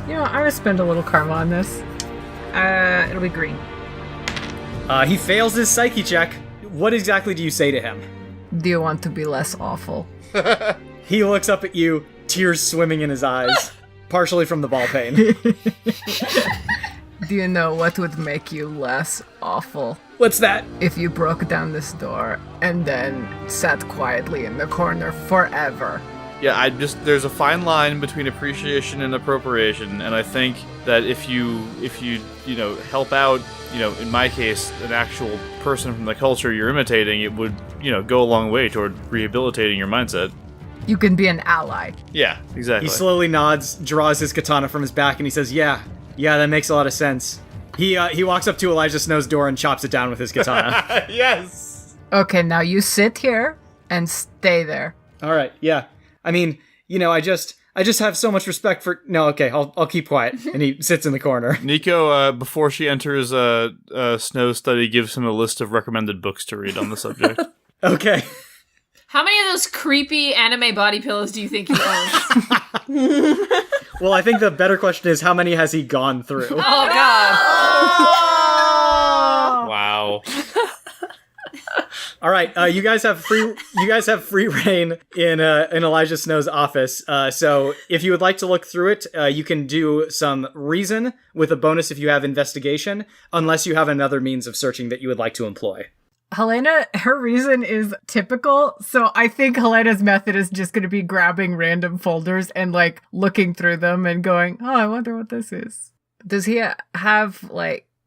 You know, I'm gonna spend a little karma on this. It'll be green. He fails his psyche check. What exactly do you say to him? Do you want to be less awful? He looks up at you, tears swimming in his eyes, partially from the ball pain. Do you know what would make you less awful? What's that? If you broke down this door and then sat quietly in the corner forever. Yeah, there's a fine line between appreciation and appropriation, and I think that if you help out, in my case, an actual person from the culture you're imitating, it would, go a long way toward rehabilitating your mindset. You can be an ally. Yeah, exactly. He slowly nods, draws his katana from his back, and he says, yeah, that makes a lot of sense. He walks up to Elijah Snow's door and chops it down with his katana. Yes! Okay, now you sit here and stay there. All right, yeah. I mean, I just have so much respect for... No, okay, I'll keep quiet. And he sits in the corner. Nico, before she enters Snow's study, gives him a list of recommended books to read on the subject. Okay. How many of those creepy anime body pillows do you think he owns? Well, I think the better question is, how many has he gone through? Oh, God. Wow. All right, you guys have free reign in Elijah Snow's office. So if you would like to look through it, you can do some reason with a bonus if you have investigation, unless you have another means of searching that you would like to employ. Helena, her reason is typical, so I think Helena's method is just going to be grabbing random folders and, looking through them and going, oh, I wonder what this is. Does he have,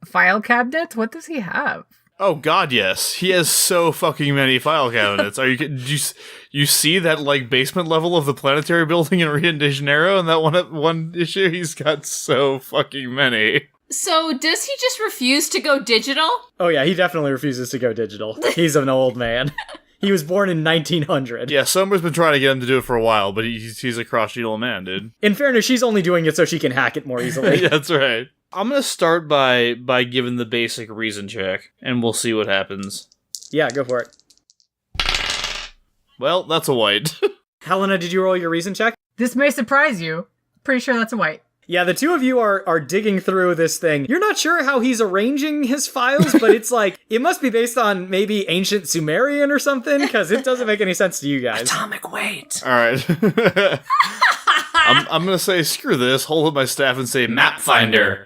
file cabinets? What does he have? Oh God, yes. He has so fucking many file cabinets. You see that basement level of the planetary building in Rio de Janeiro, and that one issue? He's got so fucking many. So, does he just refuse to go digital? Oh yeah, he definitely refuses to go digital. He's an old man. He was born in 1900. Yeah, Summer's been trying to get him to do it for a while, but he's a crotchety old man, dude. In fairness, she's only doing it so she can hack it more easily. Yeah, that's right. I'm gonna start by giving the basic reason check, and we'll see what happens. Yeah, go for it. Well, that's a white. Helena, did you roll your reason check? This may surprise you. Pretty sure that's a white. Yeah, the two of you are digging through this thing. You're not sure how he's arranging his files, but it's it must be based on maybe ancient Sumerian or something, because it doesn't make any sense to you guys. Atomic weight. All right. I'm gonna say screw this. Hold up my staff and say map finder.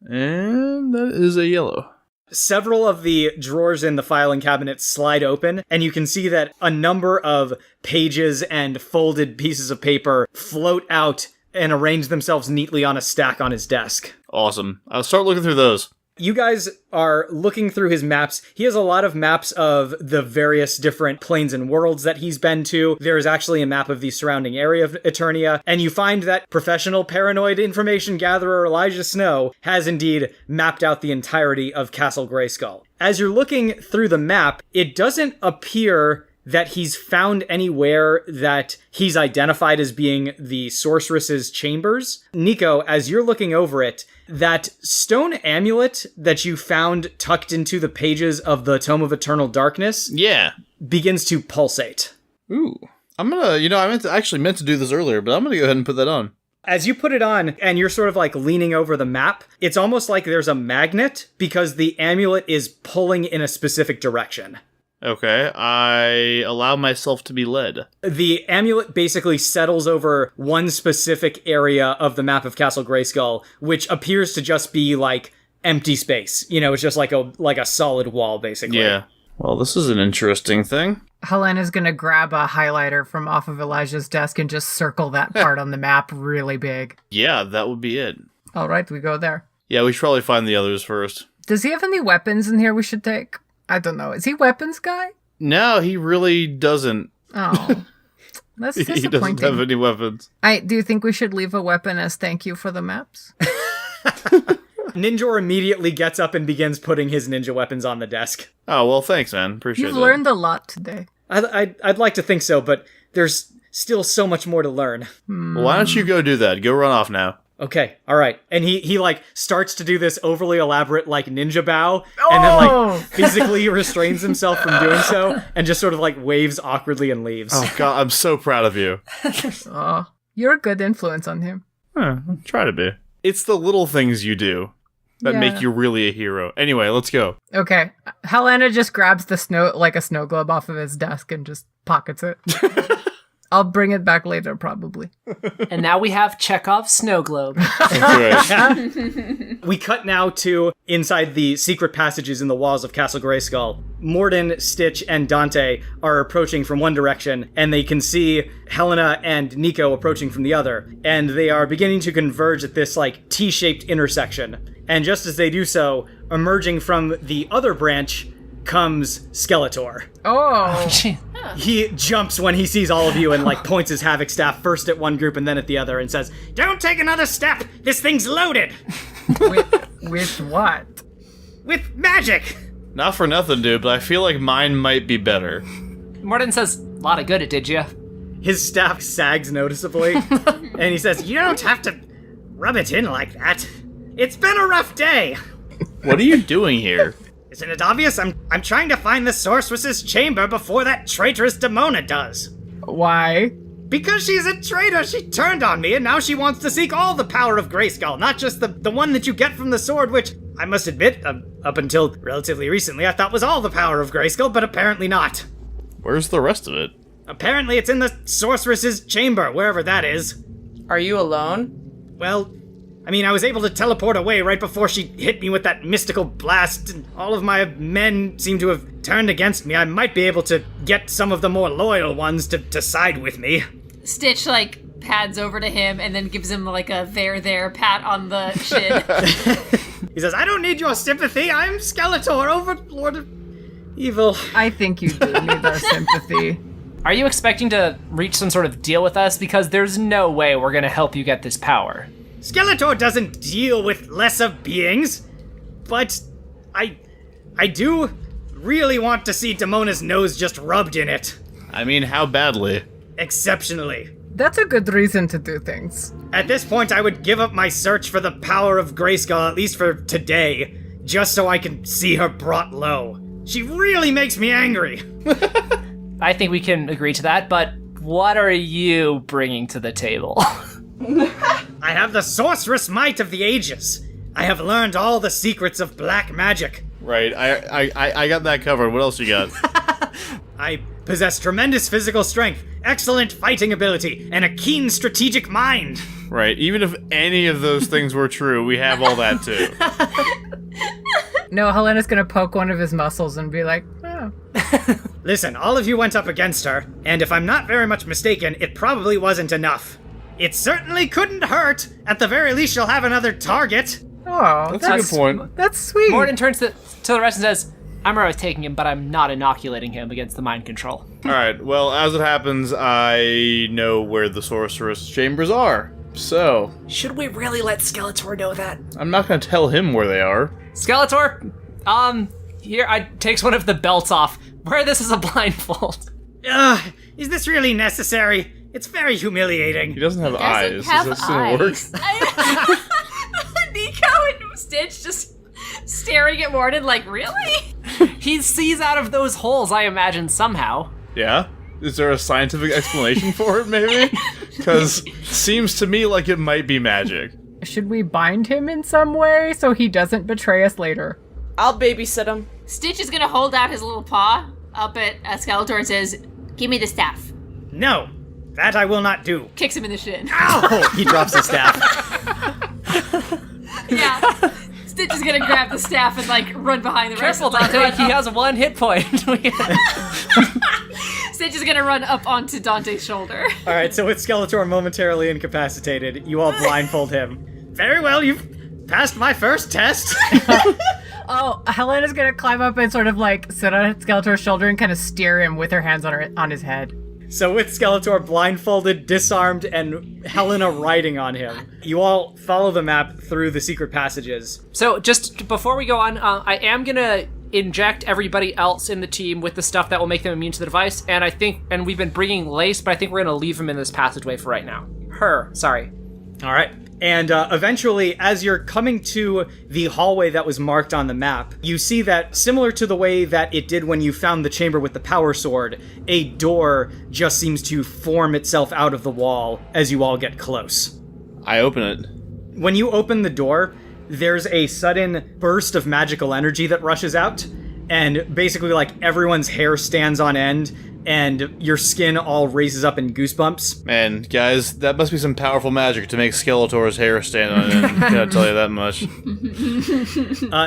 And that is a yellow. Several of the drawers in the filing cabinet slide open, and you can see that a number of pages and folded pieces of paper float out and arrange themselves neatly on a stack on his desk. Awesome. I'll start looking through those. You guys are looking through his maps. He has a lot of maps of the various different planes and worlds that he's been to. There is actually a map of the surrounding area of Eternia, and you find that professional paranoid information gatherer Elijah Snow has indeed mapped out the entirety of Castle Grayskull. As you're looking through the map, it doesn't appear that he's found anywhere that he's identified as being the sorceress's chambers. Nico, as you're looking over it, that stone amulet that you found tucked into the pages of the Tome of Eternal Darkness begins to pulsate. Ooh. I'm gonna, I meant to do this earlier, but I'm gonna go ahead and put that on. As you put it on, and you're sort of leaning over the map, it's almost like there's a magnet because the amulet is pulling in a specific direction. Okay, I allow myself to be led. The amulet basically settles over one specific area of the map of Castle Grayskull, which appears to just be empty space. It's just like a solid wall, basically. Yeah. Well, this is an interesting thing. Helena's gonna grab a highlighter from off of Elijah's desk and just circle that part on the map really big. Yeah, that would be it. All right, we go there. Yeah, we should probably find the others first. Does he have any weapons in here we should take? I don't know. Is he weapons guy? No, he really doesn't. Oh, that's disappointing. He doesn't have any weapons. Do you think we should leave a weapon as thank you for the maps? Ninjor immediately gets up and begins putting his ninja weapons on the desk. Oh, well, thanks, man. Appreciate it. You've learned a lot today. I'd like to think so, but there's still so much more to learn. Well, why don't you go do that? Go run off now. Okay, all right. And he like starts to do this overly elaborate like ninja bow and then like physically restrains himself from doing so and just sort of like waves awkwardly and leaves. Oh god, I'm so proud of you. Oh, you're a good influence on him. Try to be. It's the little things you do that make you really a hero. Anyway, let's go. Okay. Helena just grabs the snow globe off of his desk and just pockets it. I'll bring it back later, probably. And now we have Chekhov's snow globe. We cut now to inside the secret passages in the walls of Castle Grayskull. Mordin, Stitch, and Dante are approaching from one direction, and they can see Helena and Nico approaching from the other. And they are beginning to converge at this, like, T-shaped intersection. And just as they do so, emerging from the other branch comes Skeletor. Oh. He jumps when he sees all of you and, like, points his Havoc staff first at one group and then at the other and says, "Don't take another step! This thing's loaded!" With what? With magic! Not for nothing, dude, but I feel like mine might be better. Mordin says, "A lot of good it did ya." His staff sags noticeably, and he says, "You don't have to rub it in like that. It's been a rough day." What are you doing here? Isn't it obvious? I'm trying to find the sorceress's chamber before that traitorous Demona does. Why? Because she's a traitor, she turned on me, and now she wants to seek all the power of Grayskull, not just the one that you get from the sword, which, I must admit, up until relatively recently, I thought was all the power of Grayskull, but apparently not. Where's the rest of it? Apparently it's in the sorceress's chamber, wherever that is. Are you alone? Well, I mean, I was able to teleport away right before she hit me with that mystical blast, and all of my men seem to have turned against me. I might be able to get some of the more loyal ones to side with me. Stitch, like, pads over to him and then gives him, like, a there pat on the shin. He says, "I don't need your sympathy. I'm Skeletor, overlord of evil." I think you do need our sympathy. Are you expecting to reach some sort of deal with us? Because there's no way we're gonna help you get this power. Skeletor doesn't deal with lesser beings, but I do really want to see Demona's nose just rubbed in it. I mean, how badly? Exceptionally. That's a good reason to do things. At this point, I would give up my search for the power of Grayskull, at least for today, just so I can see her brought low. She really makes me angry. I think we can agree to that, but what are you bringing to the table? I have the sorceress might of the ages. I have learned all the secrets of black magic. Right, I got that covered. What else you got? I possess tremendous physical strength, excellent fighting ability, and a keen strategic mind. Right, even if any of those things were true, we have all that too. No, Helena's gonna poke one of his muscles and be like, "Oh." Listen, all of you went up against her, and if I'm not very much mistaken, it probably wasn't enough. It certainly couldn't hurt. At the very least, she'll have another target. Oh, That's a good point. That's sweet. Mordin turns to the rest and says, "I'm alright taking him, but I'm not inoculating him against the mind control." Alright, well, as it happens, I know where the sorceress chambers are. So, Should we really let Skeletor know that? I'm not gonna tell him where they are. Skeletor, here, I takes one of the belts off. Wear this as a blindfold. Is this really necessary? It's very humiliating. He doesn't have eyes. Have Is this gonna work? eyes. Nico and Stitch just staring at Mordin like, really? He sees out of those holes, I imagine, somehow. Yeah? Is there a scientific explanation for it, maybe? Because seems to me like it might be magic. Should we bind him in some way so he doesn't betray us later? I'll babysit him. Stitch is gonna hold out his little paw up at Skeletor and says, "Give me the staff." No, that I will not do. Kicks him in the shin. Ow! He drops his staff. Yeah. Stitch is gonna grab the staff and, like, run behind the rest Careful, of the Dante, he has 1 hit point. Stitch is gonna run up onto Dante's shoulder. All right, so with Skeletor momentarily incapacitated, you all blindfold him. Very well, you've passed my first test. Oh, Helena's gonna climb up and sort of like sit on Skeletor's shoulder and kind of steer him with her hands on his head. So with Skeletor blindfolded, disarmed, and Helena riding on him, you all follow the map through the secret passages. So, just before we go on, I am gonna inject everybody else in the team with the stuff that will make them immune to the device, and we've been bringing Lace, but I think we're gonna leave him in this passageway for right now. Sorry. All right. And eventually, as you're coming to the hallway that was marked on the map, you see that, similar to the way that it did when you found the chamber with the power sword, a door just seems to form itself out of the wall as you all get close. I open it. When you open the door, there's a sudden burst of magical energy that rushes out, and basically, like, everyone's hair stands on end, and your skin all raises up in goosebumps. Man, guys, that must be some powerful magic to make Skeletor's hair stand on end. Gotta tell you that much.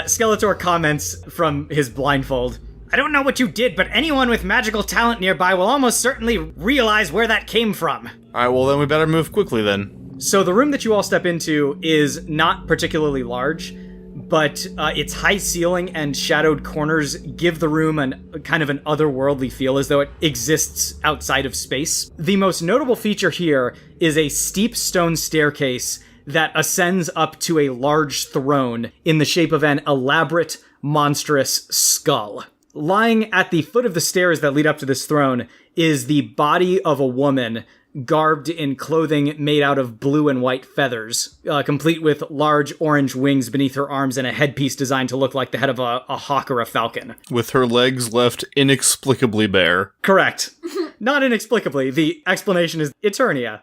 Skeletor comments from his blindfold. I don't know what you did, but anyone with magical talent nearby will almost certainly realize where that came from. Alright, well then we better move quickly then. So the room that you all step into is not particularly large, but its high ceiling and shadowed corners give the room kind of an otherworldly feel, as though it exists outside of space. The most notable feature here is a steep stone staircase that ascends up to a large throne in the shape of an elaborate, monstrous skull. Lying at the foot of the stairs that lead up to this throne is the body of a woman garbed in clothing made out of blue and white feathers, complete with large orange wings beneath her arms and a headpiece designed to look like the head of a hawk or a falcon. With her legs left inexplicably bare. Correct. Not inexplicably. The explanation is Eternia.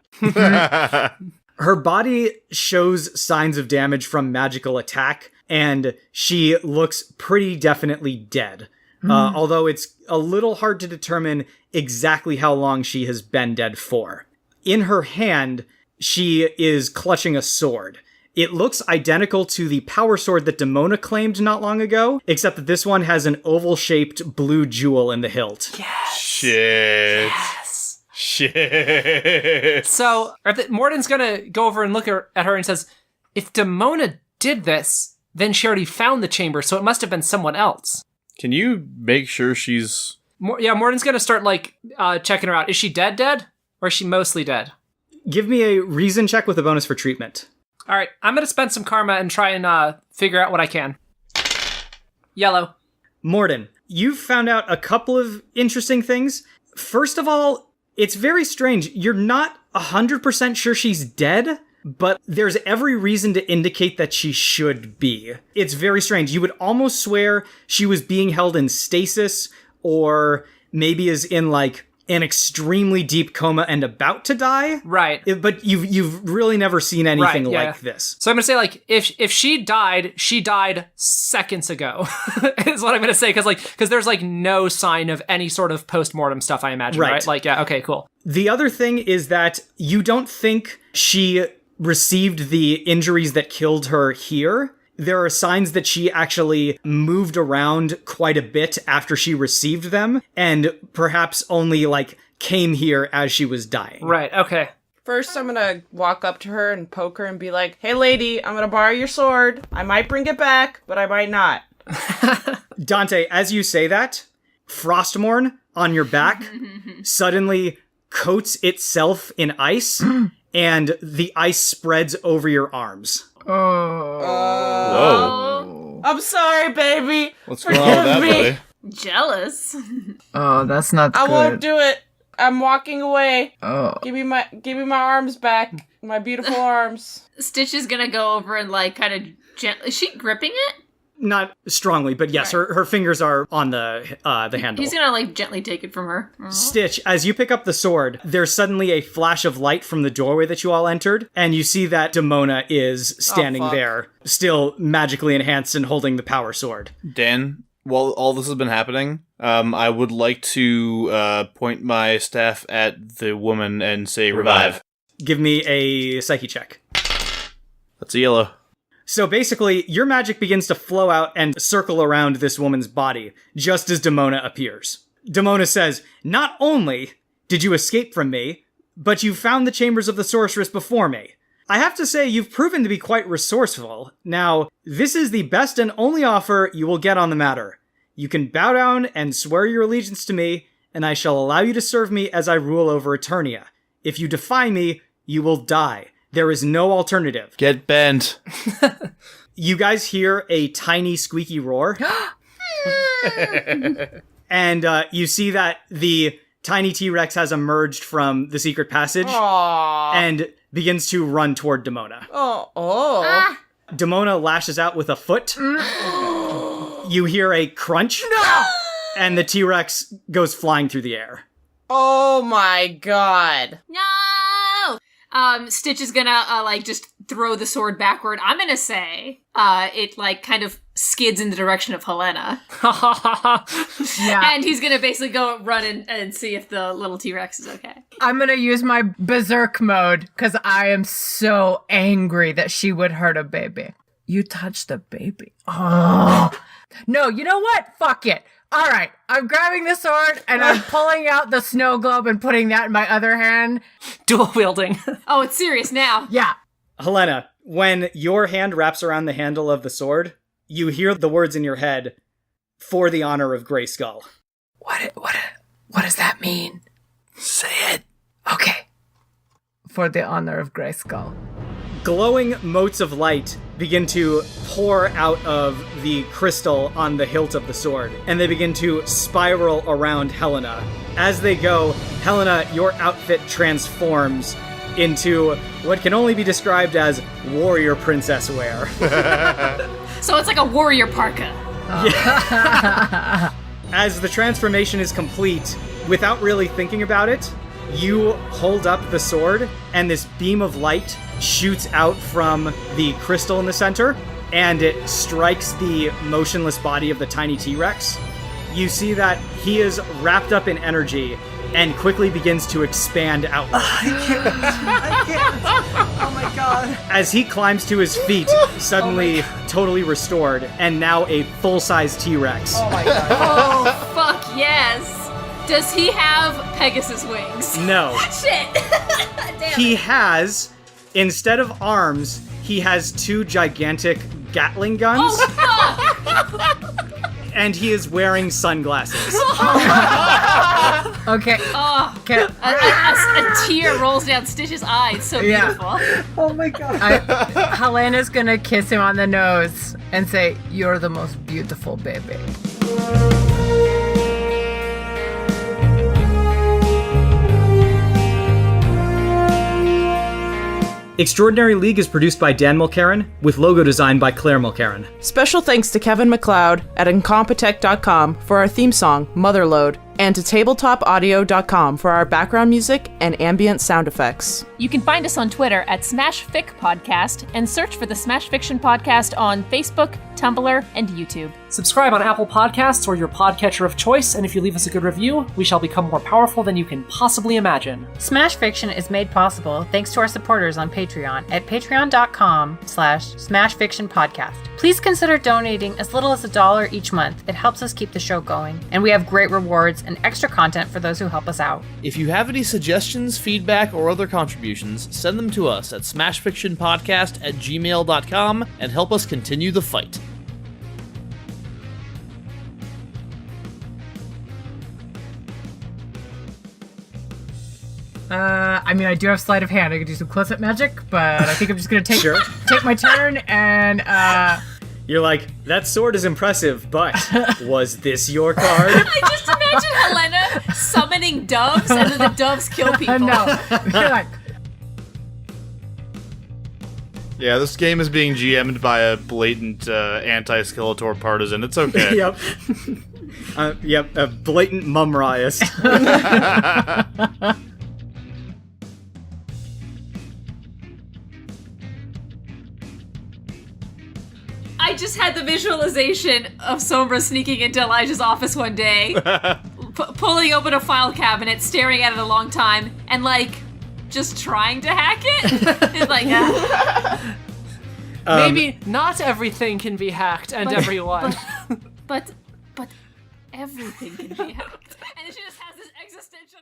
Her body shows signs of damage from magical attack, and she looks pretty definitely dead. Although it's a little hard to determine exactly how long she has been dead for. In her hand, she is clutching a sword. It looks identical to the power sword that Demona claimed not long ago, except that this one has an oval-shaped blue jewel in the hilt. Yes. Shit. Yes. Shit. So, Mordin's gonna go over and look at her and says, if Demona did this, then she already found the chamber, so it must have been someone else. Can you make sure she's... Mordin's gonna start, checking her out. Is she dead? Or is she mostly dead? Give me a reason check with a bonus for treatment. Alright, I'm gonna spend some karma and try and figure out what I can. Yellow. Mordin, you've found out a couple of interesting things. First of all, it's very strange. You're not 100% sure she's dead, but there's every reason to indicate that she should be. It's very strange. You would almost swear she was being held in stasis, or maybe is in, an extremely deep coma and about to die. Right. But you've really never seen anything like this. So I'm gonna say, if she died seconds ago, is what I'm gonna say, because there's, no sign of any sort of post-mortem stuff, I imagine, right? Okay, cool. The other thing is that you don't think she received the injuries that killed her here. There are signs that she actually moved around quite a bit after she received them, and perhaps only, came here as she was dying. Right, okay. First, I'm gonna walk up to her and poke her and be like, hey lady, I'm gonna borrow your sword. I might bring it back, but I might not. Dante, as you say that, Frostmourne on your back suddenly coats itself in ice, and the ice spreads over your arms. Whoa. I'm sorry, baby. What's going on with that, buddy? Jealous. Oh, that's not good. I won't do it. I'm walking away. Oh. Give me my arms back. My beautiful arms. Stitch is gonna go over and kind of gently. Is she gripping it? Not strongly, but yes, her fingers are on the handle. He's gonna gently take it from her. Stitch, as you pick up the sword, there's suddenly a flash of light from the doorway that you all entered, and you see that Demona is standing there, still magically enhanced and holding the power sword. Dan, while all this has been happening, I would like to point my staff at the woman and say, revive. Give me a psyche check. That's a yellow. So basically, your magic begins to flow out and circle around this woman's body, just as Demona appears. Demona says, not only did you escape from me, but you found the chambers of the sorceress before me. I have to say, you've proven to be quite resourceful. Now, this is the best and only offer you will get on the matter. You can bow down and swear your allegiance to me, and I shall allow you to serve me as I rule over Eternia. If you defy me, you will die. There is no alternative. Get bent. You guys hear a tiny squeaky roar. And you see that the tiny T-Rex has emerged from the secret passage Aww. and begins to run toward Demona. Oh. Demona lashes out with a foot. You hear a crunch. No! And the T-Rex goes flying through the air. Oh my god. No! Stitch is gonna, just throw the sword backward. I'm gonna say, it, kind of skids in the direction of Helena. Yeah. And he's gonna basically go run and see if the little T-Rex is okay. I'm gonna use my berserk mode because I am so angry that she would hurt a baby. You touched a baby. Oh. No, you know what? Fuck it. All right, I'm grabbing the sword and I'm pulling out the snow globe and putting that in my other hand. Dual wielding. Oh, it's serious now. Yeah. Helena, when your hand wraps around the handle of the sword, you hear the words in your head, "For the honor of Grayskull." What does that mean? Say it. Okay. For the honor of Grayskull. Glowing motes of light begin to pour out of the crystal on the hilt of the sword, and they begin to spiral around Helena. As they go, Helena, your outfit transforms into what can only be described as warrior princess wear. So it's like a warrior parka. As the transformation is complete, without really thinking about it, you hold up the sword, and this beam of light shoots out from the crystal in the center, and it strikes the motionless body of the tiny T-Rex. You see that he is wrapped up in energy and quickly begins to expand out. I can't. Oh my god. As he climbs to his feet, suddenly totally restored, and now a full-size T-Rex. Oh my god. Oh, fuck yes. Does he have Pegasus wings? No. Shit. Damn He it. has, instead of arms, he has 2 gigantic Gatling guns, and he is wearing sunglasses. Okay. Oh, Can, a tear rolls down Stitch's eye. It's so Yeah. beautiful. Oh my god. Helena's gonna kiss him on the nose and say, "You're the most beautiful baby." Extraordinary League is produced by Dan Mulkerin, with logo design by Claire Mulkerin. Special thanks to Kevin MacLeod at Incompetech.com for our theme song, Motherload, and to TabletopAudio.com for our background music and ambient sound effects. You can find us on Twitter at SmashFic and search for the Smash Fiction Podcast on Facebook, Tumblr, and YouTube. Subscribe on Apple Podcasts or your podcatcher of choice, and if you leave us a good review, we shall become more powerful than you can possibly imagine. Smash Fiction is made possible thanks to our supporters on Patreon at patreon.com/smashfictionpodcast. Please consider donating as little as $1 each month. It helps us keep the show going, and we have great rewards and extra content for those who help us out. If you have any suggestions, feedback, or other contributions, send them to us at smashfictionpodcast@gmail.com and help us continue the fight. I do have sleight of hand. I could do some close-up magic, but I think I'm just gonna take my turn and You're like, that sword is impressive, but was this your card? I just imagine Helena summoning doves, and then the doves kill people. no. You're like, Yeah, this game is being GM'd by a blatant anti-Skeletor partisan. It's okay. Yep. A blatant mumriest. I just had the visualization of Sombra sneaking into Elijah's office one day, pulling open a file cabinet, staring at it a long time, and just trying to hack it. It's like, Maybe not everything can be hacked, and everyone. but everything can be hacked, and she just has this existential.